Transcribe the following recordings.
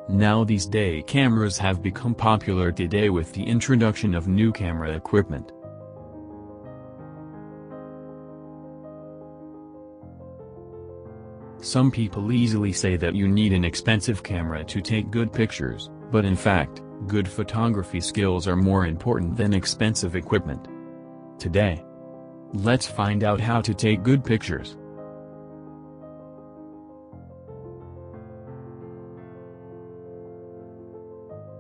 Now these day cameras have become popular today with the introduction of new camera equipment. Some people easily say that you need an expensive camera to take good pictures, but in fact, good photography skills are more important than expensive equipment. Today, let's find out how to take good pictures.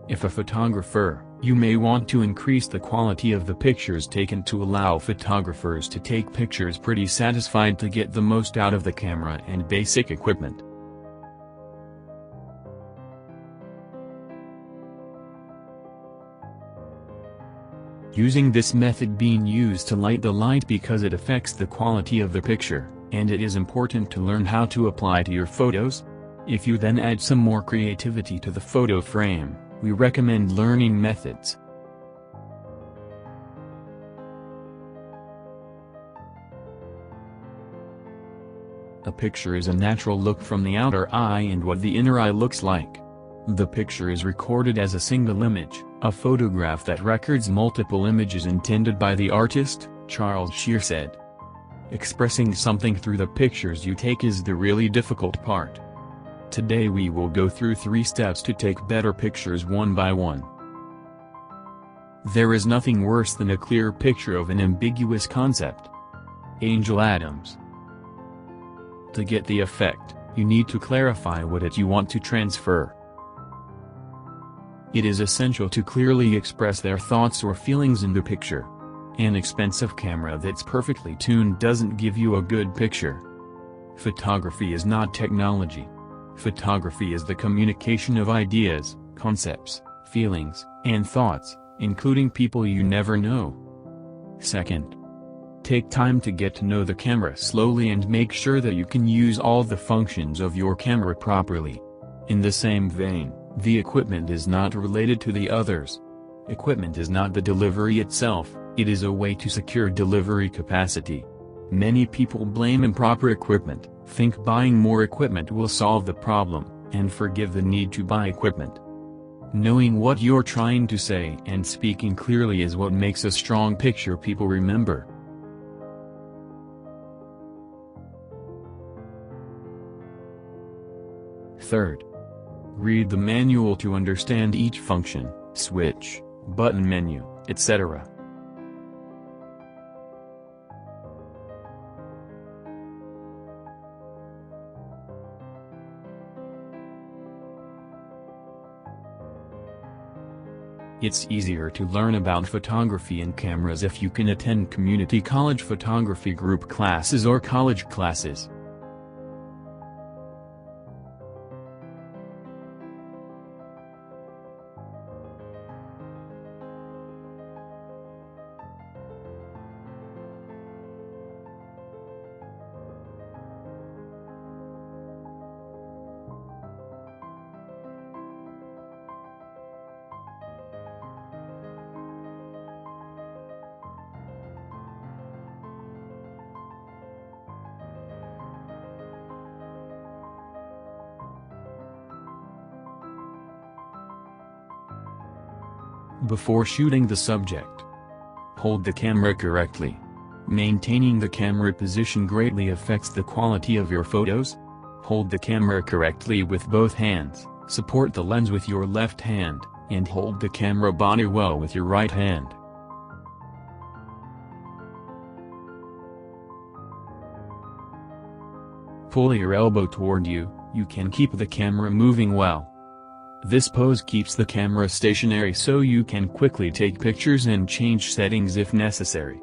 If a photographer, you may want to increase the quality of the pictures taken to allow photographers to take pictures pretty satisfied to get the most out of the camera and basic equipment. Using this method being used to light the light because it affects the quality of the picture, and it is important to learn how to apply to your photos. If you then add some more creativity to the photo frame, we recommend learning methods. A picture is a natural look from the outer eye and what the inner eye looks like. The picture is recorded as a single image, a photograph that records multiple images intended by the artist, Charles Shear said. Expressing something through the pictures you take is the really difficult part. Today we will go through 3 steps to take better pictures one by one. There is nothing worse than a clear picture of an ambiguous concept. Angel Adams. To get the effect, you need to clarify what it you want to transfer. It is essential to clearly express their thoughts or feelings in the picture. An expensive camera that's perfectly tuned doesn't give you a good picture. Photography is not technology. Photography is the communication of ideas, concepts, feelings, and thoughts, including people you never know. Second, take time to get to know the camera slowly and make sure that you can use all the functions of your camera properly. In the same vein, the equipment is not related to the others. Equipment is not the delivery itself, it is a way to secure delivery capacity. Many people blame improper equipment, think buying more equipment will solve the problem, and forgive the need to buy equipment. Knowing what you're trying to say and speaking clearly is what makes a strong picture people remember. Third, read the manual to understand each function, switch, button menu, etc. It's easier to learn about photography and cameras if you can attend community college photography group classes or college classes. Before shooting the subject, hold the camera correctly. Maintaining the camera position greatly affects the quality of your photos. Hold the camera correctly with both hands, support the lens with your left hand, and hold the camera body well with your right hand. Pull your elbow toward you, you can keep the camera moving well. This pose keeps the camera stationary so you can quickly take pictures and change settings if necessary.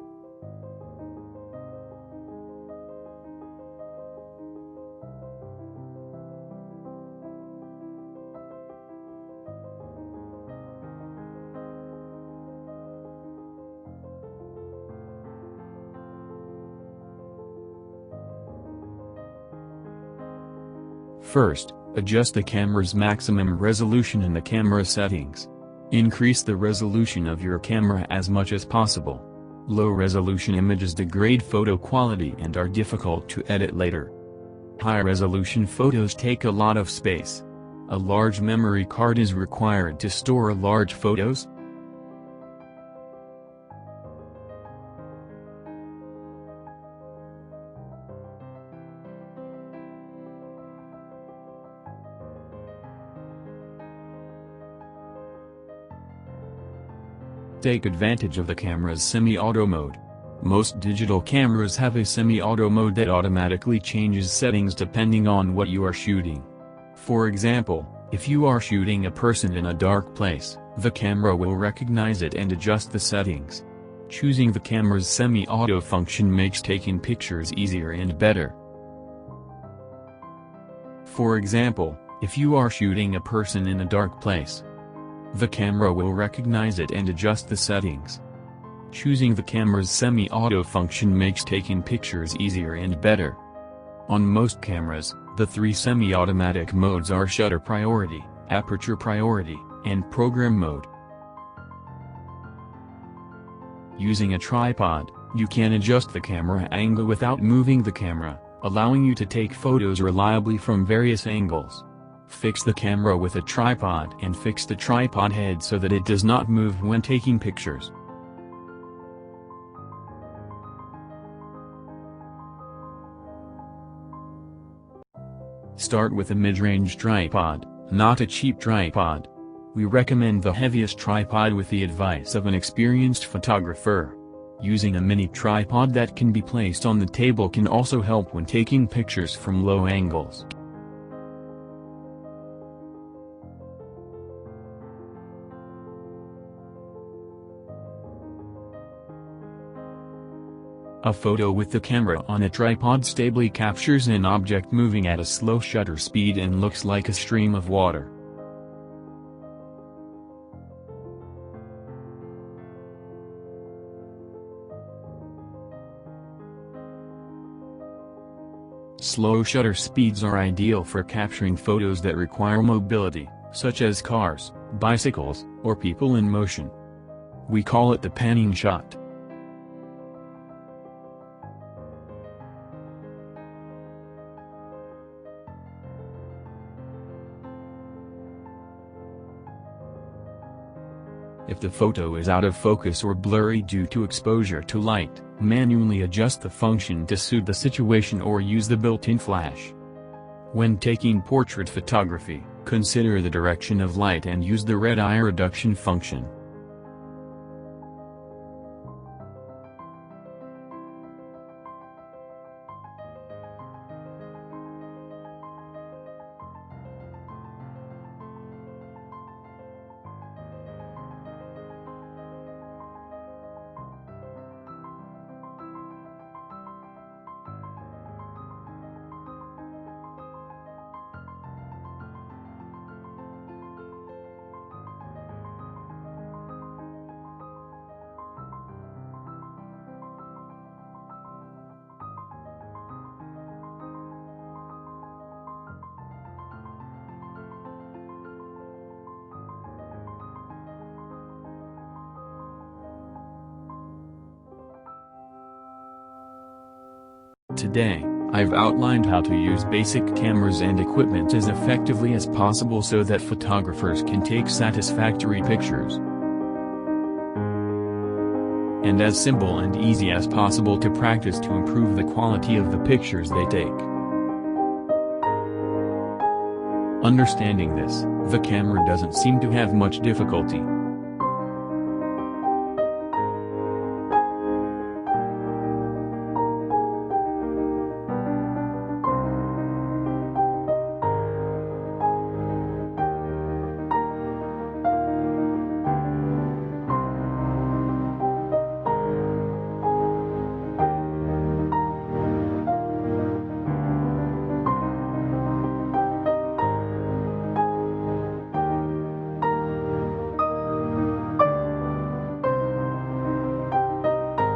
First, adjust the camera's maximum resolution in the camera settings. Increase the resolution of your camera as much as possible. Low-resolution images degrade photo quality and are difficult to edit later. High-resolution photos take a lot of space. A large memory card is required to store large photos? Take advantage of the camera's semi-auto mode. Most digital cameras have a semi-auto mode that automatically changes settings depending on what you are shooting. For example, if you are shooting a person in a dark place, the camera will recognize it and adjust the settings. Choosing the camera's semi-auto function makes taking pictures easier and better. For example, if you are shooting a person in a dark place, the camera will recognize it and adjust the settings. Choosing the camera's semi-auto function makes taking pictures easier and better. On most cameras, the three semi-automatic modes are shutter priority, aperture priority, and program mode. Using a tripod, you can adjust the camera angle without moving the camera, allowing you to take photos reliably from various angles. Fix the camera with a tripod and fix the tripod head so that it does not move when taking pictures. Start with a mid-range tripod, not a cheap tripod. We recommend the heaviest tripod with the advice of an experienced photographer. Using a mini tripod that can be placed on the table can also help when taking pictures from low angles. A photo with the camera on a tripod stably captures an object moving at a slow shutter speed and looks like a stream of water. Slow shutter speeds are ideal for capturing photos that require mobility, such as cars, bicycles, or people in motion. We call it the panning shot. If the photo is out of focus or blurry due to exposure to light, manually adjust the function to suit the situation or use the built-in flash. When taking portrait photography, consider the direction of light and use the red eye reduction function. Today, I've outlined how to use basic cameras and equipment as effectively as possible so that photographers can take satisfactory pictures. And as simple and easy as possible to practice to improve the quality of the pictures they take. Understanding this, the camera doesn't seem to have much difficulty.